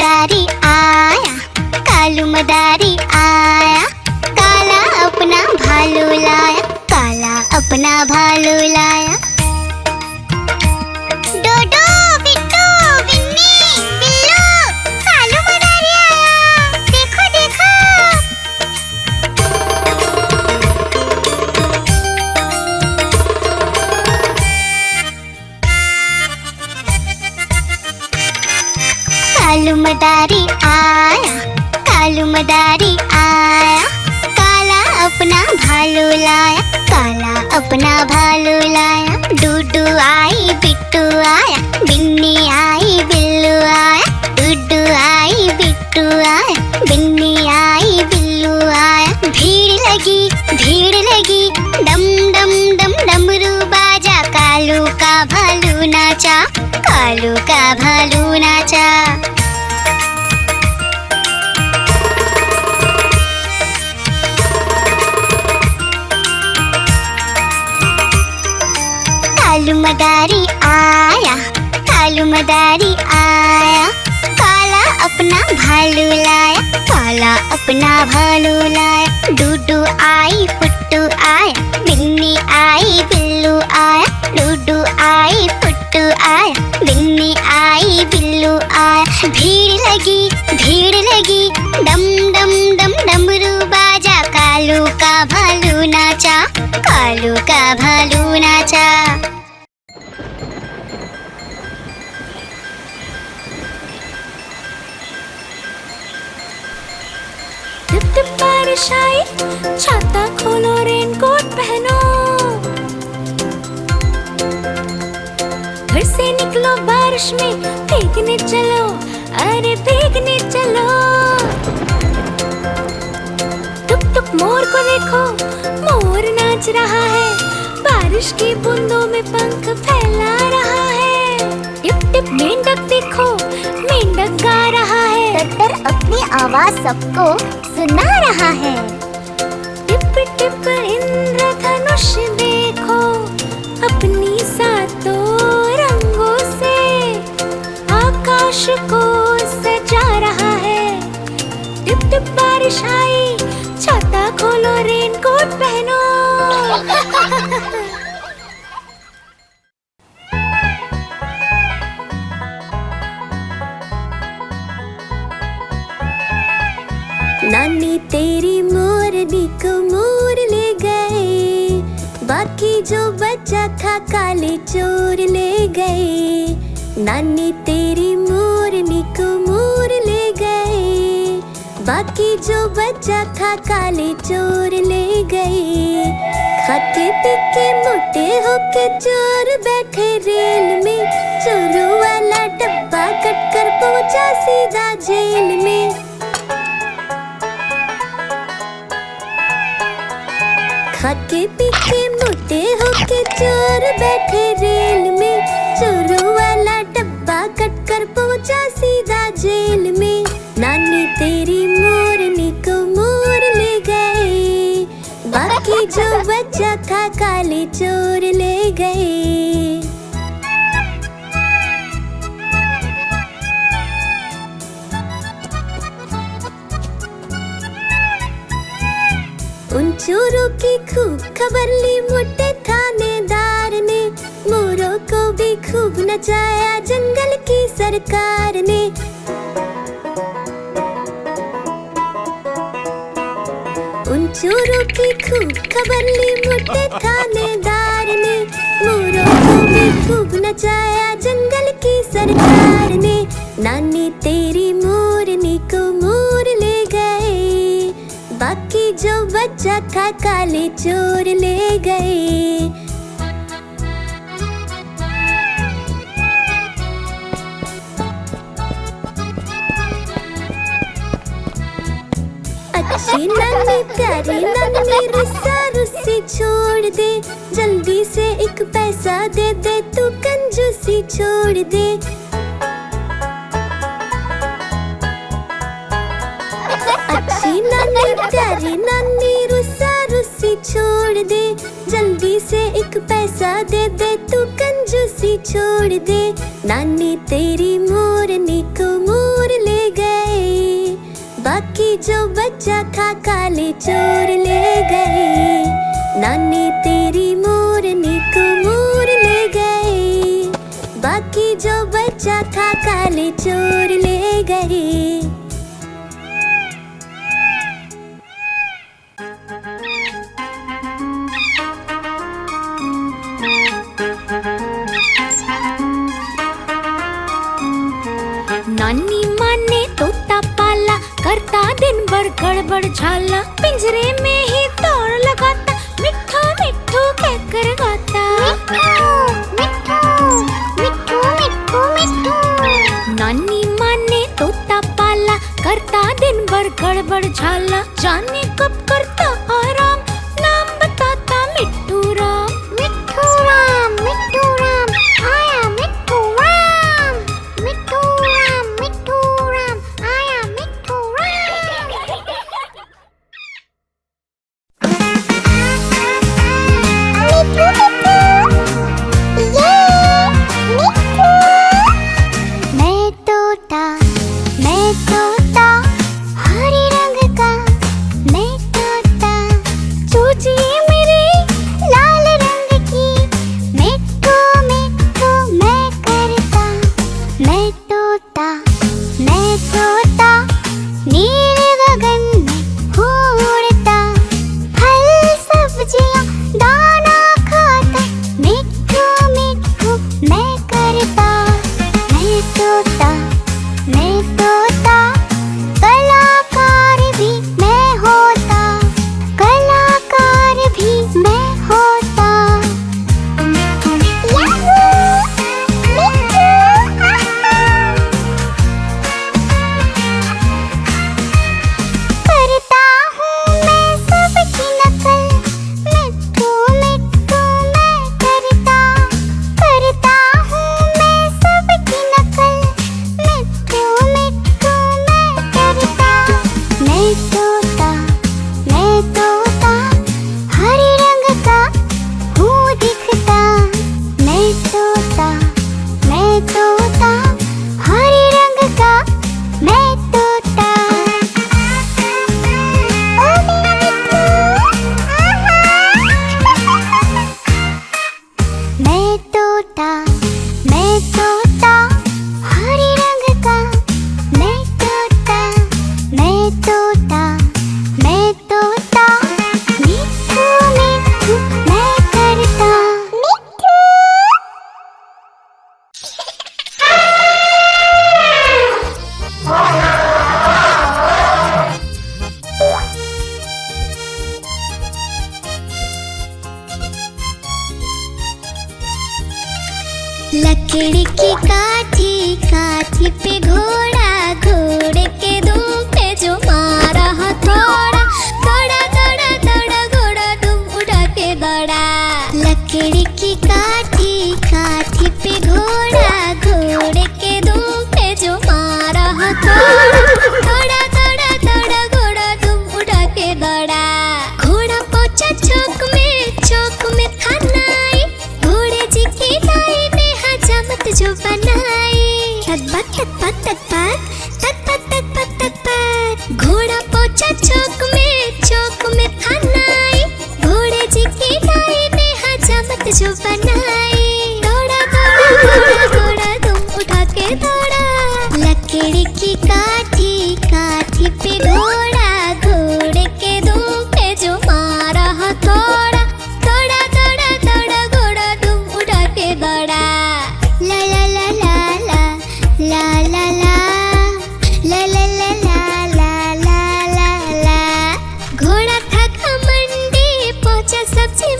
मदारी आया, कालू मदारी आया, काला अपना भालू लाया, काला अपना भालू लाया। डोडो बिट्टू बिन्नी बिल्लू, कालू मदारी आया, देखो देखो। कालू मदारी आया, कालू मदारी आया, काला अपना भालू लाया, काला अपना भालू लाया। डूडू आई बिट्टू आया, बिन्नी आई बिल्लू आया, डूडू आई बिट्टू आया, बिन्नी आई बिल्लू आया। भीड़ लगी डम डम डम डमरू बाजा, कालू का भालू नाचा, कालू का भालू नाचा। कालू मदारी आया, कालू मदारी आया, काला अपना भालू लाया, काला अपना भालू लाया। डूडू आई पुट्टू आया, बिन्नी आई बिल्लू आया, डूडू आई पुट्टू आया, बिन्नी आई बिल्लू आया। भीड़ लगी डम डम डम डमरू बाजा, कालू का भालू नाचा, कालू का भालू नाचा। टिप टिप बारिश आई, छाता खोलो रेनकोट पहनो, घर से निकलो बारिश में, भीगने चलो, अरे भीगने चलो। टुक टुक मोर को देखो, मोर नाच रहा है, बारिश की बूंदों में पंख फैला रहा है। टिप टिप मेंढक देखो, मेंढक गा रहा है, टट्टर अपनी आवाज सबको सुना रहा है। टिप टिप इंद्रधनुष देखो, अपनी सातों रंगों से आकाश को सजा रहा है। टिप टिप बारिश आई, छाता खोलो रेनकोट पहनो। नानी तेरी मोरनी को मोर ले गए, बाकी जो बचा था काले चोर ले गए। नानी तेरी मोरनी को मोर ले गए, बाकी जो बचा था काले चोर ले गए। खाते पीके मोटे होके चोर बैठे रेल में, चोरों वाला डब्बा कट कर पहुंचा सीधा जेल में। खाके पीके मोटे होके चोर बैठे रेल में, चोरों वाला डब्बा कट कर पहुंचा सीधा जेल में। नानी तेरी मोरनी को मोर ले गए, बाकी जो बचा था काले चोर ले गए। उन चोरों की खूब खबर ली मोटे थानेदार ने, मोरों को भी खूब नचाया जंगल की सरकार ने। उन चोरों की खूब खबर ली मोटे थानेदार ने, मोरों को भी खूब नचाया जंगल की सरकार ने। नानी तेरी मोरनी को मोर ले गए, बाकी जो बचा था काले चोर ले गए। अच्छी नानी प्यारी नानी रुस्सा रुस्सी छोड़ दे, जल्दी से एक पैसा दे दे, तू कंजूसी छोड़ दे। अच्छी नानी प्यारी नानी रुस्सा रुस्सी छोड़ दे, जल्दी से एक पैसा दे दे, तू कंजूसी छोड़ दे। नानी तेरी मोरनी को मोर ले बच्चा था काले चोर ले गए, नानी तेरी मोरनी को मोर ले गए, बाकी जो बच्चा था काले चोर ले गए। नानी माँ ने तोता पाला, करता दिन भर गड़बड़ झाला, पिंजरे में ही दौड़ लगाता, मिट्ठू मिट्ठू कहकर गाता। मिट्ठू मिट्ठू मिट्ठू मिट्ठू। नानी माँ ने तोता पाला, करता दिन भर गड़बड़ झाला, जाने कब करता आराम, नाम बताता मिट्ठू राम। मिट्ठू राम आया मिट्ठू राम, मिट्ठू राम आया मिट्ठू राम। मैं तोता हरे रंग का, मैं तोता चूचिए मेरे लाल रंग की, मिट्ठू मिट्ठू मैं करता। मैं तोता नीले गगन में उड़ता, फल सब्जियां दाना खाता, मिट्ठू मिट्ठू मैं करता। मैं तोता कलाकार भी मैं होता, कलाकार भी मैं होता। करता हूँ मैं सबकी नकल, मिट्ठू मिट्ठू मैं करता। करता हूँ मैं सबकी नकल, मिट्ठू मिट्ठू मैं करता। मैं तोता हरे रंग का हूँ दिखता। मैं तोता हरे रंग का मैं तोता। ओ मेरा मिट्ठू, मैं तोता हरे रंग का मैं तोता। मिट्ठू मिट्ठू मैं करता। लकड़ी की काठी पे घोड़ा, घोड़े के दुम पे जो मारा हथौड़ा, दौड़ा घोड़ा दुम उड़ा के दौड़ा। लकड़ी की काठी पे घोड़ा, घोड़े के दुम पे जो मारा हथौड़ा, दौड़ा घोड़ा दुम उड़ा के दौड़ा। घोड़ा पहुंचा चौक में था नाई, घोड़े जी की नाई ने हजामत जो बनाई। तक घोड़ा पहुंचा चौक में था नाई, घोड़े जी की नाई ने हजामत जो बनाई। दौड़ा तुम उठा के दौड़ा। लकड़ी की काठी पे घोड़ा, घोड़े के दुम पे जो मारा हथौड़ा, दौड़ा घोड़ा तुम उठा के दौड़ा। ला ला ला ला ला ला ला ला ला ला ला ला ला ला ला। घोड़ा था घमंडी, पहुंचा सब्जी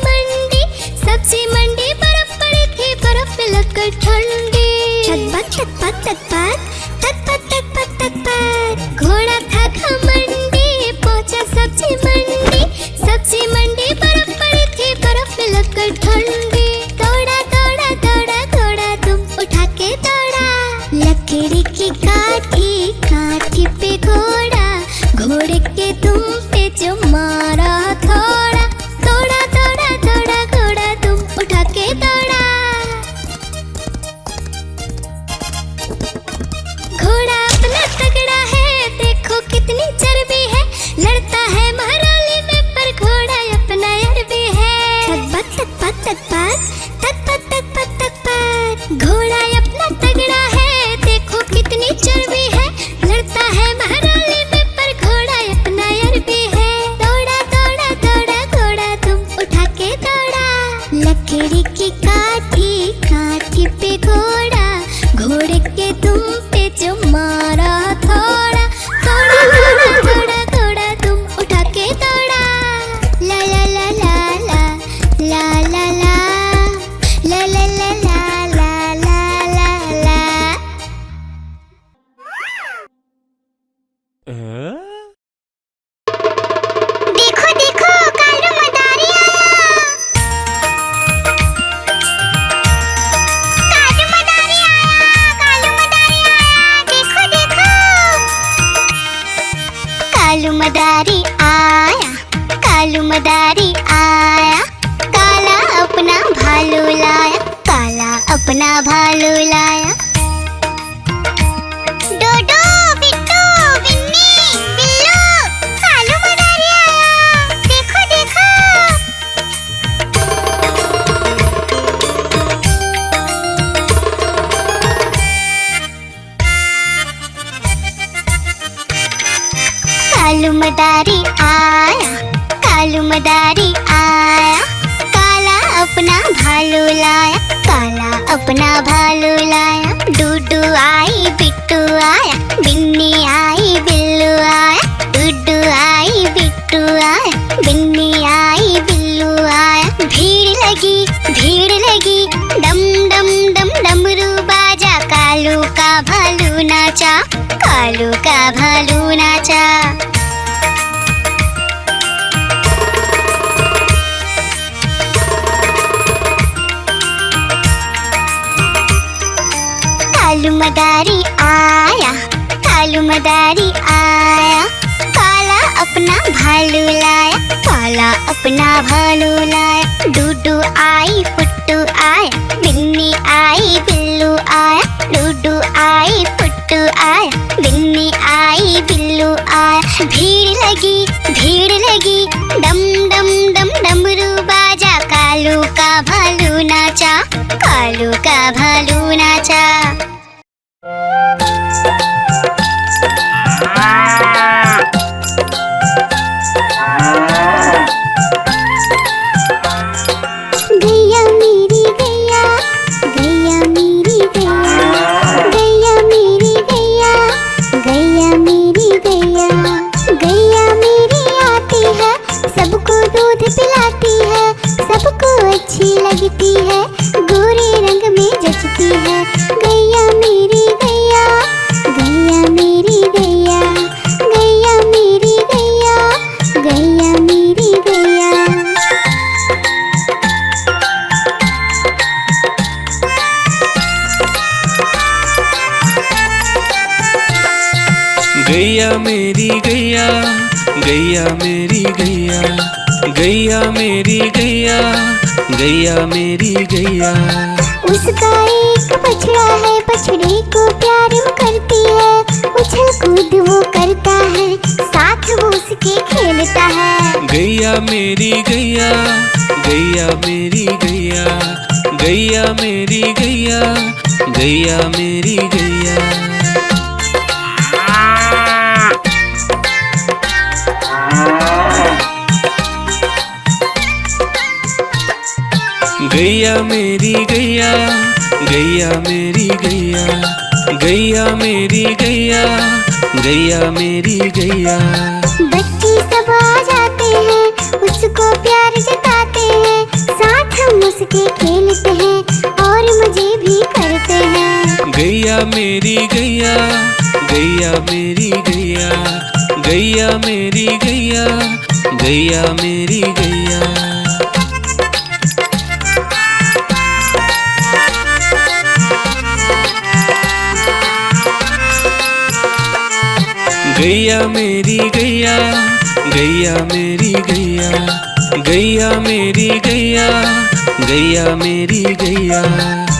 मंडी, बर्फ पड़ी थी, बर्फ में लगकर ठंडी। तक घोड़ा था घमंडी, देखो देखो कालू मदारी आया। कालू मदारी आया, कालू मदारी आया, देखो देखो। कालू मदारी आया, कालू मदारी आया। काला अपना भालू लाया, काला अपना भालू लाया। डोडो बिट्टू बिन्नी बिल्लू, कालू मदारी आया, देखो देखो। कालू मदारी आया, कालू मदारी आया। काला अपना भालू लाया, काला अपना भालू लाया। डूडू आई बिट्टू आया, बिन्नी आई बिल्लू आया। डूडू आई बिट्टू आया, बिन्नी आई बिल्लू आया। भीड़ लगी डम डम डम डमरू बाजा। कालू का भालू नाचा, कालू का भालू नाचा। कालू मदारी आया, कालू मदारी आया। काला अपना भालू लाया, काला अपना भालू लाया। डूडू आई पुट्टू आया, बिन्नी आई बिल्लू आया। डूडू आई पुट्टू आया, बिन्नी आई बिल्लू आया। भीड़ लगी डम डम डम डमरू बाजा। कालू का भालू नाचा, कालू का भालू नाचा। गैया मेरी गैया, गैया मेरी गैया, गैया मेरी गैया, गैया मेरी गैया। गैया मेरी आती है, सबको दूध पिलाती है, सबको अच्छी लगती है, गोरे रंग में जचती है। गैया मेरी गैया, गैया मेरी गैया, गैया मेरी गैया, गैया मेरी गैया। गैया मेरी गैया, गैया मेरी गैया, गैया मेरी गैया, गैया मेरी गैया। उसका एक बछड़ा है, बछड़े को प्यार वो करती है। उछल कूद वो करता है, साथ वो उसके खेलता है। गैया मेरी गैया, गैया मेरी गैया, गैया मेरी गैया, गैया मेरी गैया। गैया मेरी गैया, गैया मेरी गैया, गैया मेरी गैया, गैया मेरी गैया। बच्चे सब आ जाते हैं, उसको प्यार जताते हैं, साथ हम उसके खेलते हैं और मजे भी करते हैं। गैया मेरी गैया, गैया मेरी गैया, गैया मेरी गैया, गैया मेरी गैया। गैया मेरी गैया, गैया मेरी गैया, गैया मेरी गैया, गैया मेरी गैया।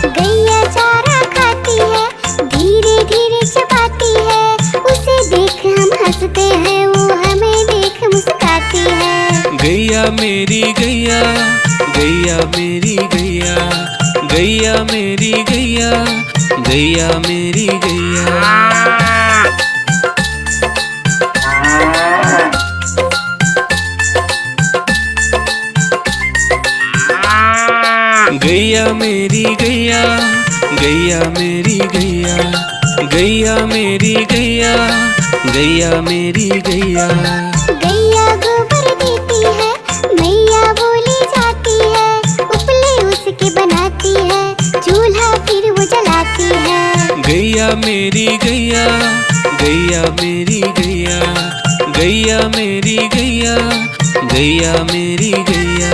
गैया चारा खाती है, धीरे धीरे चबाती है, उसे देख हम हंसते हैं, वो हमें देख मुस्कुराती है। गैया मेरी गैया, गैया मेरी गैया, गैया मेरी गैया, गैया मेरी गैया। गैया मेरी गैया, गैया मेरी गैया, गैया मेरी गैया, गैया मेरी गैया। गैया गोबर देती है, मैया बोली जाती है, उपले उसके बनाती है, चूल्हा फिर वो जलाती है। गैया मेरी गैया, गैया मेरी गैया, गैया मेरी गैया, गैया मेरी गैया।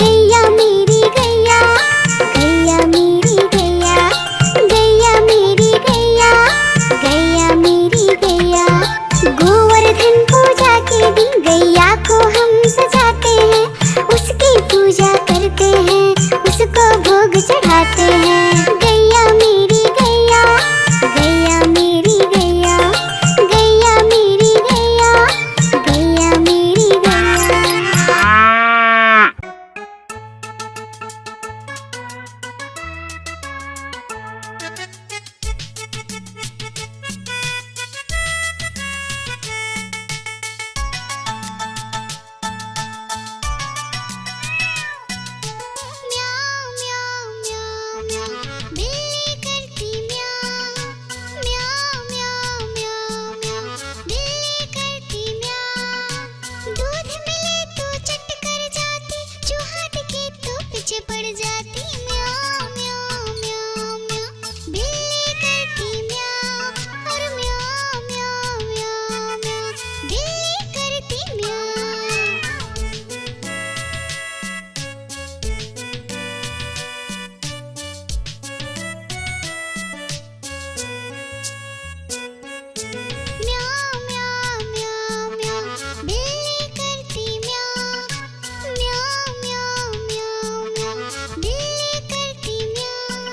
गैया मेरी गैया, गैया मेरी गैया, गैया मेरी गैया, गैया मेरी गैया। गोवर्धन पूजा के दिन गैया को हम सजाते हैं, उसकी पूजा करते हैं, उसको भोग चढ़ाते हैं। गैया मेरी गैया, गैया मेरी गैया, गैया मेरी गैया, गैया मेरी गैया। म्याऊं म्याऊं म्याऊं म्याऊं, बिल्ली करती म्याऊं। म्याऊं म्याऊं म्याऊं म्याऊं, बिल्ली करती म्याऊं। दूध मिले तो चट कर जाती, चूहा दिखे तो पीछे पड़ जाती। म्याऊं म्याऊं म्याऊं म्याऊं, बिल्ली करती म्याऊं। और म्याऊं म्याऊं म्याऊं म्याऊं, बिल्ली करती म्याऊं। म्याऊं म्याऊं म्याऊं म्याऊं, बिल्ली करती म्याऊं। म्याऊं म्याऊं म्याऊं म्याऊं, बिल्ली करती म्याऊं।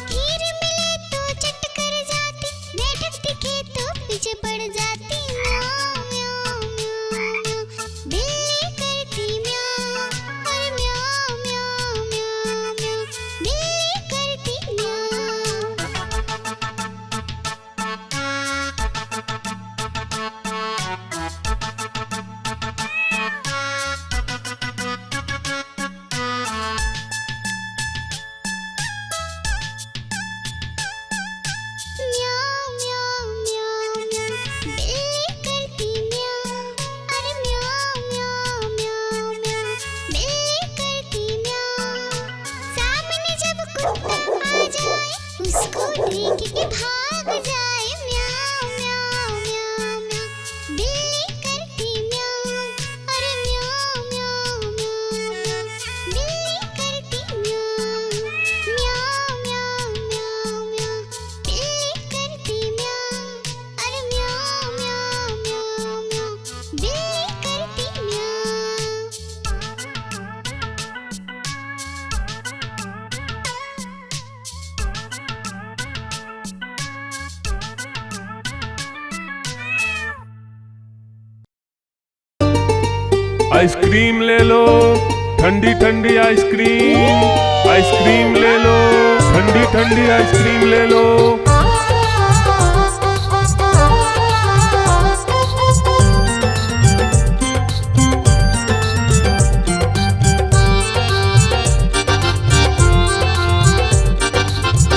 खीर मिले तो चट कर जाती, मेढक दिखे तो पीछे पड़ जाती। म्याऊं म्याऊं म्याऊं म्याऊं, बिल्ली करती म्याऊं। और म्याऊं म्याऊं म्याऊं म्याऊं, बिल्ली करती म्याऊं। म्याऊं म्याऊं म्याऊं म्याऊं, बिल्ली करती म्याऊं। अरे म्याऊं म्याऊं म्याऊं म्याऊं, बिल्ली करती म्याऊं। सामने जब कुत्ता आ जाए, उसको देख के भाग जाए। म्याऊं म्याऊं म्याऊं म्याऊं, बिल्ली करती म्याऊं। अरे म्याऊं म्याऊं म्याऊं म्याऊं, बिल्ली करती म्याऊं। म्याऊं म्याऊं म्याऊं म्याऊं, बिल्ली करती म्याऊं। अरे म्याऊं म्याऊं म्याऊं म्याऊं, बिल्ली करती म्याऊं। आइसक्रीम ले लो, ठंडी ठंडी आइसक्रीम। आइसक्रीम ले लो, ठंडी ठंडी आइसक्रीम ले लो।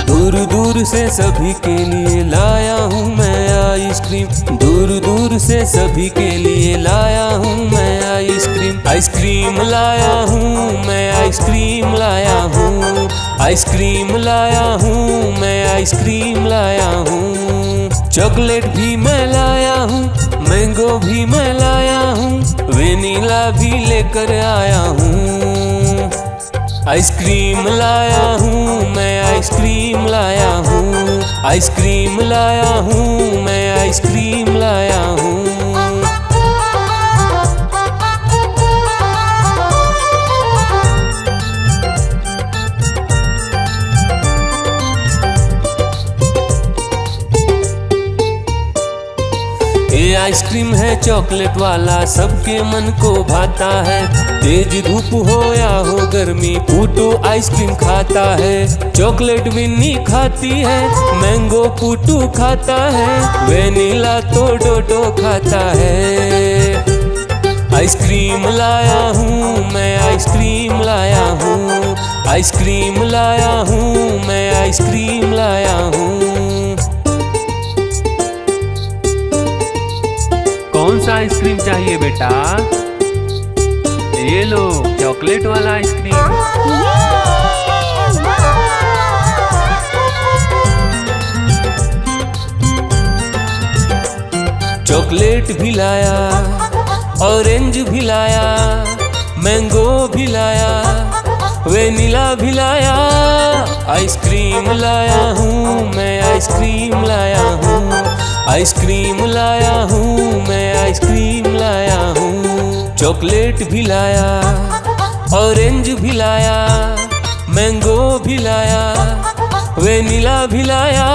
दूर दूर से सभी के लिए लाया हूँ मैं आइसक्रीम, दूर दूर से सभी के लिए लाया हूँ मैं आइसक्रीम। आइसक्रीम लाया हूँ मैं, आइसक्रीम लाया हूँ, आइसक्रीम लाया हूँ मैं, आइसक्रीम लाया हूँ। चॉकलेट भी मैं लाया हूँ, मैंगो भी मैं लाया हूँ, वेनिला भी लेकर आया हूँ। आइसक्रीम लाया हूँ मैं, आइसक्रीम लाया हूँ, आइसक्रीम लाया हूँ मैं, आइसक्रीम लाया हूँ। ये आइसक्रीम है चॉकलेट वाला, सबके मन को भाता है। तेज धूप हो या हो गर्मी, पूटू आइसक्रीम खाता है। चॉकलेट विन्नी खाती है, मैंगो पूटू खाता है, वेनिला तो डोडो खाता है। आइसक्रीम लाया हूँ मैं, आइसक्रीम लाया हूँ, आइसक्रीम लाया हूँ मैं, आइसक्रीम लाया हूँ। कौन सा आइसक्रीम चाहिए बेटा? ये लो चॉकलेट वाला आइसक्रीम। चॉकलेट भी लाया, ऑरेंज भी लाया, मैंगो भी लाया, वेनिला भी लाया, आइसक्रीम लाया हूँ मैं, आइसक्रीम लाया हूँ, आइसक्रीम लाया हूँ मैं, आइसक्रीम लाया हूँ। चॉकलेट भी लाया, ऑरेंज भी लाया, मैंगो भी लाया, वेनिला भी लाया,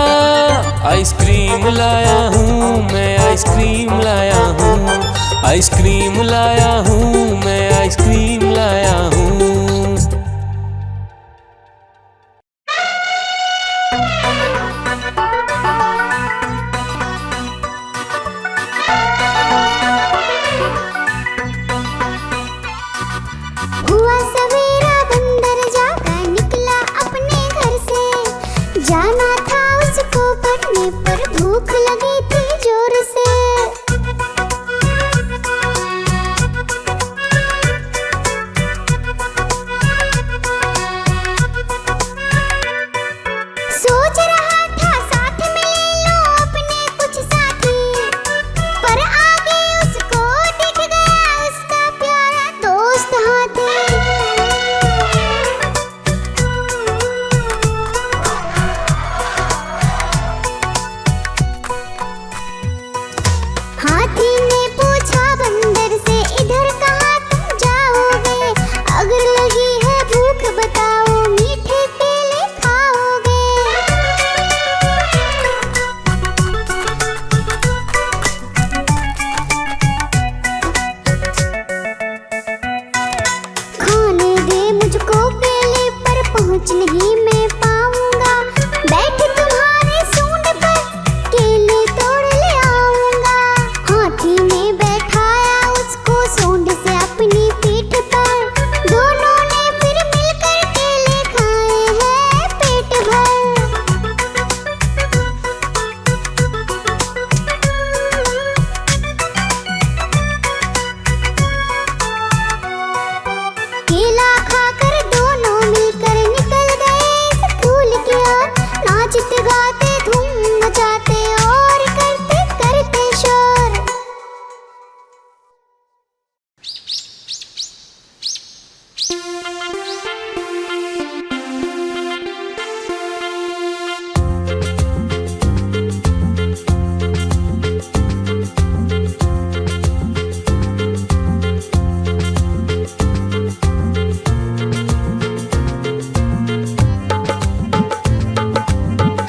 आइसक्रीम लाया हूँ मैं, आइसक्रीम लाया हूँ, आइसक्रीम लाया हूँ मैं, आइसक्रीम लाया हूँ। हुआ सवेरा बंदर जागा निकला अपने घर से, जाना था उसको पढ़ने पर भूख लगी थी जोर से। सोच रहा था साथ में ले लो अपने कुछ साथी, पर आगे उसको दिख गया उसका प्यारा दोस्त हाथी। हाथी ने पूछा बंदर से इधर कहाँ तुम जाओगे, अगर लगी है भूख बताओ मीठे केले खाओगे। खाने दे मुझको केले पर पहुँच नहीं मैं पाऊंगा, बैठ तुम्हारे सूंड पर केले तोड़ ले आऊंगा। हाथी ने बैठाया उसको सूंड से अपनी पीठ पर, दोनों ने फिर मिलकर केले खाए हैं पेट भर। केला खाकर दोनों मिलकर निकल गए स्कूल की ओर, नाचते गाते धूम मचाते और करते करते शोर।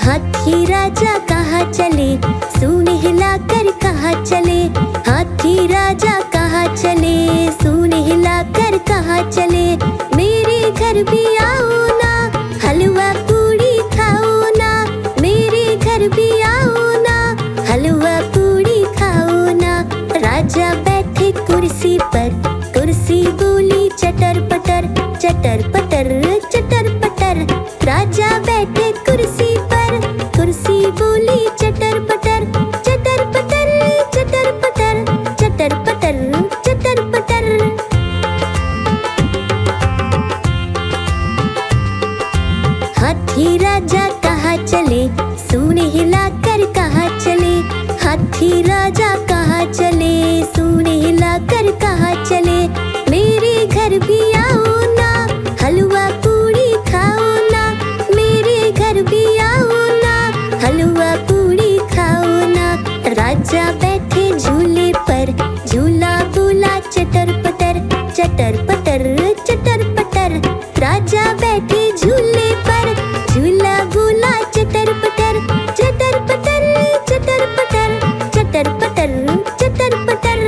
हाथी राजा कहाँ चले, सूंड हिलाकर कहाँ चले, हाथी राजा कहाँ चले, सूंड हिलाकर कहाँ चले। मेरे घर भी आओ ना, हलवा पूड़ी खाओ ना, मेरे घर भी आओ ना, हलवा पूड़ी खाओ ना। राजा बैठे कुर्सी पर, कुर्सी बोली चटर पटर, चटर पटर, चटर पटर। राजा बैठे कुर्सी पर, कुर्सी बोली चटर पटर, चटर पटर, चटर पटर, चटर पटर, चटर पटर। हाथी राजा कहाँ चले, सूंड हिलाकर कहाँ चले, हाथी राजा कहाँ चले, सूंड हिलाकर कहाँ चले। मेरे घर भी आओ ना, हलवा पूड़ी खाओ ना, मेरे घर भी आओ ना, हलवा पूड़ी खाओ ना। राजा बैठे झूले पर, झूला बोला चटर पटर, चटर पटर, चटर पटर। राजा बैठे झूले पर, झूला बोला चटर पटर, चटर पटर, चटर पटर, चटर पटर, चटर पटर।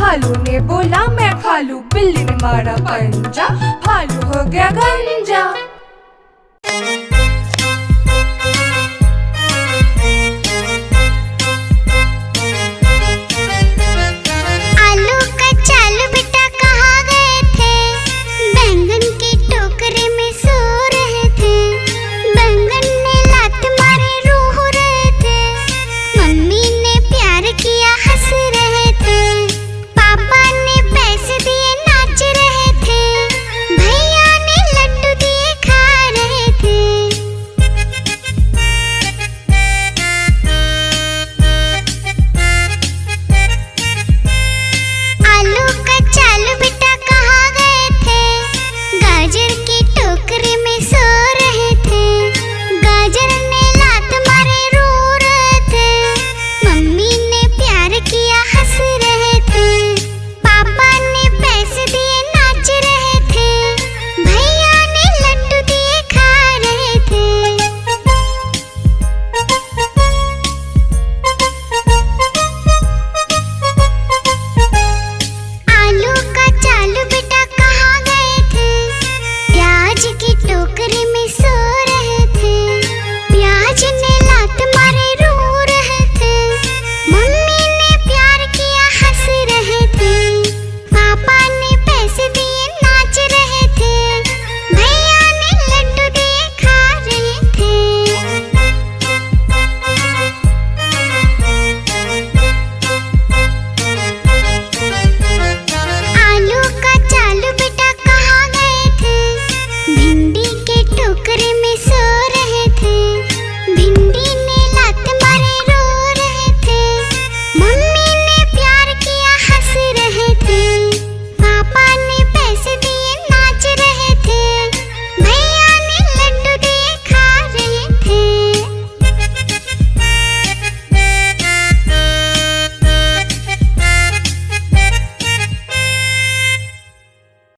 भालू ने बोला मैं खा लूं, बिल्ली ने मारा पंजा, भालू हो गया गंजा।